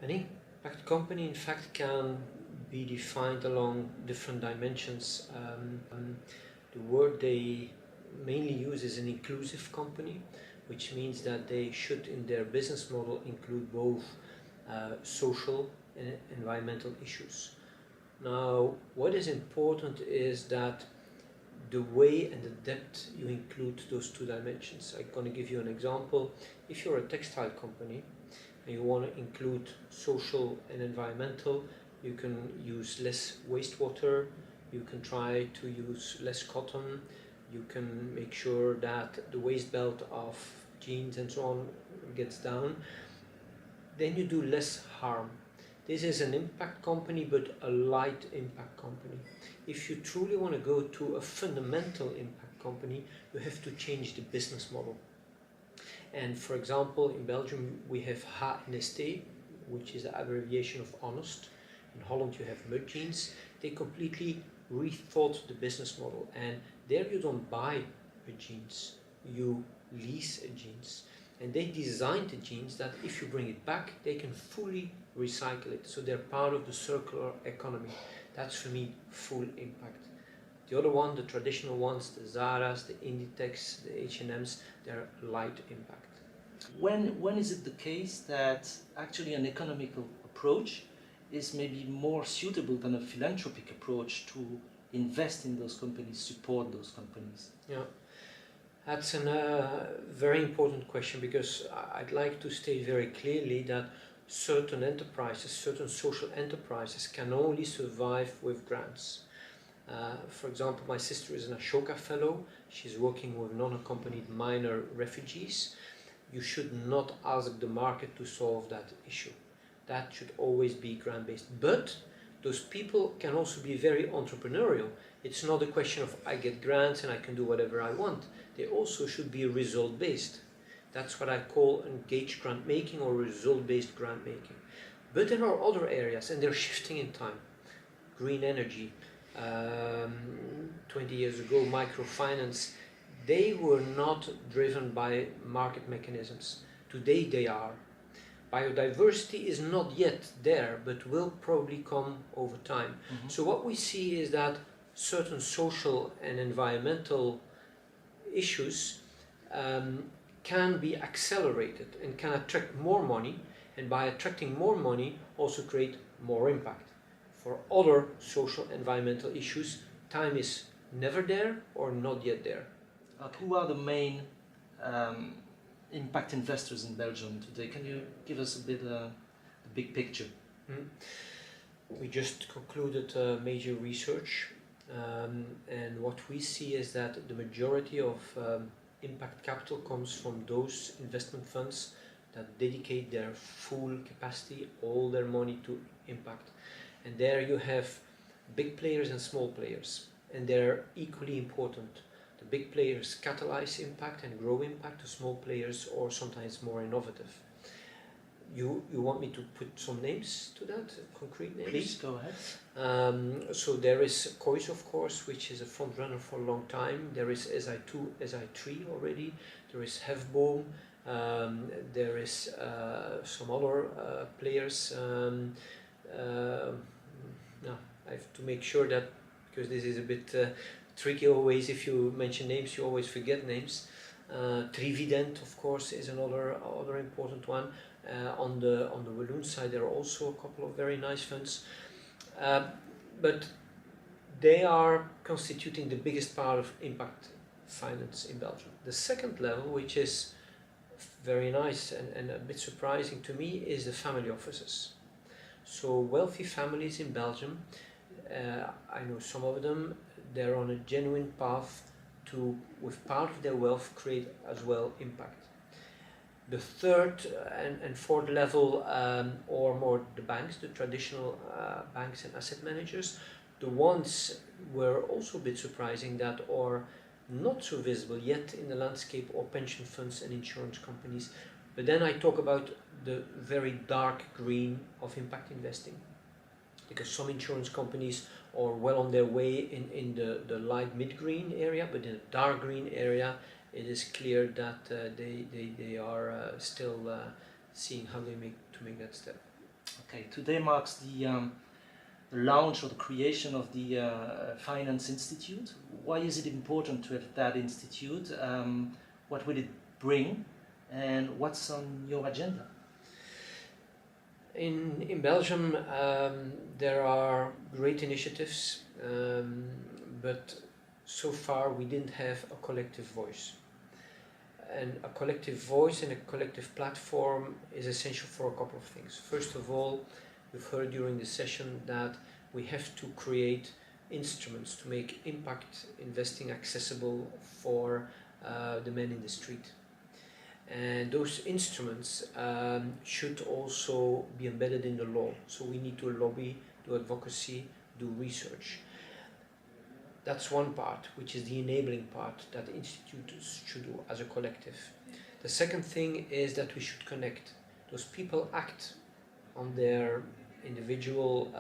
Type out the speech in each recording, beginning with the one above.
An impact company, in fact, can be defined along different dimensions. The word they mainly use is an inclusive company, which means that they should, in their business model, include both social and environmental issues. Now, what is important is that the way and the depth you include those two dimensions. I'm going to give you an example. If you're a textile company and you want to include social and environmental, you can use less wastewater, you can try to use less cotton, you can make sure that the waste belt of jeans and so on gets down, then you do less harm. This is an impact company, but a light impact company. If you truly want to go to a fundamental impact company, you have to change the business model. And for example, in Belgium we have HNST, which is the abbreviation of honest. In Holland you have mud jeans. They completely rethought the business model, and there you don't buy a jeans, you lease a jeans. And they designed the jeans that if you bring it back, they can fully recycle it. So they're part of the circular economy. That's for me full impact. The other one, the traditional ones, the Zara's, the Inditex, the H&M's, they're light impact. When is it the case that actually an economical approach is maybe more suitable than a philanthropic approach to invest in those companies, support those companies? Yeah. That's a very important question, because I'd like to state very clearly that certain enterprises, certain social enterprises can only survive with grants. For example, my sister is an Ashoka Fellow. She's working with non-accompanied minor refugees. You should not ask the market to solve that issue. That should always be grant-based. But those people can also be very entrepreneurial. It's not a question of I get grants and I can do whatever I want. They also should be result-based. That's what I call engaged grant making or result-based grant making. But there are other areas, and they're shifting in time. Green energy, 20 years ago, microfinance, they were not driven by market mechanisms. Today they are. Biodiversity is not yet there, but will probably come over time. Mm-hmm. So what we see is that certain social and environmental issues can be accelerated and can attract more money, and by attracting more money also create more impact. For other social environmental issues, time is never there or not yet there. Who are the main impact investors in Belgium today? Can you give us a bit the big picture? We just concluded major research, and what we see is that the majority of impact capital comes from those investment funds that dedicate their full capacity, all their money to impact. And there you have big players and small players, and they're equally important. The big players catalyze impact and grow impact. The small players are sometimes more innovative. You want me to put some names to that, concrete names? Please, go ahead. So there is Kois, of course, which is a front runner for a long time. There is SI2, SI3 already. There is Hefboom. There is some other players. No, I have to make sure that, because this is a bit tricky always, if you mention names, you always forget names. Trivident, of course, is another important one. On the Walloon side, there are also a couple of very nice funds, but they are constituting the biggest part of impact finance in Belgium. The second level, which is very nice and a bit surprising to me, is the family offices. So wealthy families in Belgium, I know some of them, they're on a genuine path to, with part of their wealth, create as well impact. The third and fourth level, or more the banks, the traditional banks and asset managers, the ones were also a bit surprising that are not so visible yet in the landscape, or pension funds and insurance companies. But then I talk about the very dark green of impact investing, because some insurance companies are well on their way in the light mid-green area, but in the dark green area it is clear that they are still seeing how they make that step. Okay, today marks the launch or the creation of the Finance Institute. Why is it important to have that institute? What will it bring? And what's on your agenda? In Belgium, there are great initiatives, but so far we didn't have a collective voice. And a collective voice and a collective platform is essential for a couple of things. First of all, we've heard during the session that we have to create instruments to make impact investing accessible for the men in the street. And those instruments should also be embedded in the law. So we need to lobby, do advocacy, do research. That's one part, which is the enabling part that institutes should do as a collective. The second thing is that we should connect. Those people act on their individual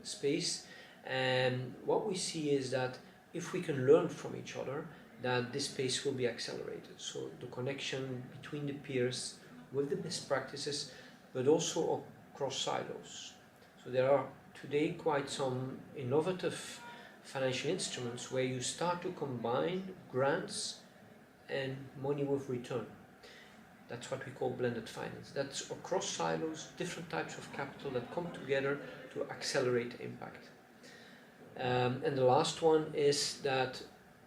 space, and what we see is that if we can learn from each other, that this space will be accelerated. So the connection between the peers with the best practices, but also across silos. So there are today quite some innovative financial instruments where you start to combine grants and money with return. That's what we call blended finance. That's across silos, different types of capital that come together to accelerate impact. And the last one is that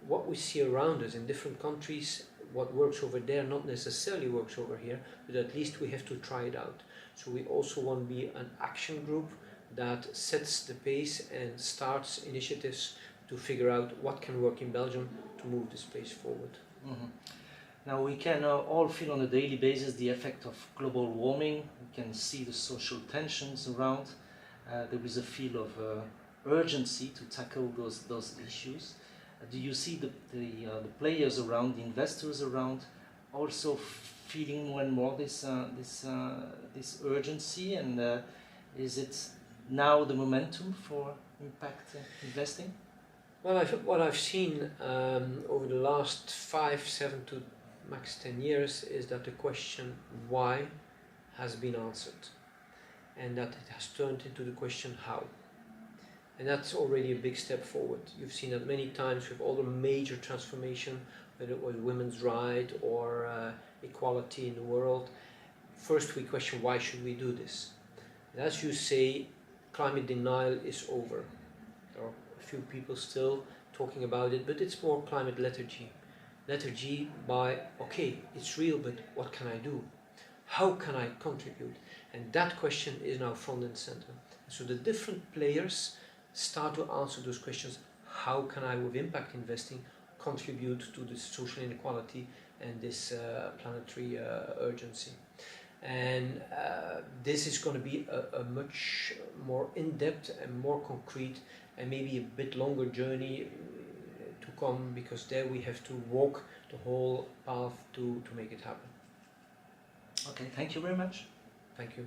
what we see around us in different countries, what works over there not necessarily works over here, but at least we have to try it out. So we also want to be an action group that sets the pace and starts initiatives to figure out what can work in Belgium to move the space forward. Mm-hmm. Now we can all feel on a daily basis the effect of global warming. We can see the social tensions around. There is a feel of urgency to tackle those issues. Do you see the players around, the investors around, also feeling more and more this urgency? And is it now the momentum for impact investing? Well, what I've seen over the last 5, 7 to max 10 years is that the question why has been answered, and that it has turned into the question how. And that's already a big step forward. You've seen that many times with all the major transformation, whether it was women's rights or equality in the world. First we question why should we do this? And as you say, climate denial is over. There are a few people still talking about it, but it's more climate lethargy. Lethargy by, okay, it's real, but what can I do? How can I contribute? And that question is now front and center. So the different players start to answer those questions. How can I, with impact investing, contribute to this social inequality and this planetary urgency? And this is going to be a much more in-depth and more concrete and maybe a bit longer journey to come, because there we have to walk the whole path to make it happen. Okay, thank you very much. Thank you.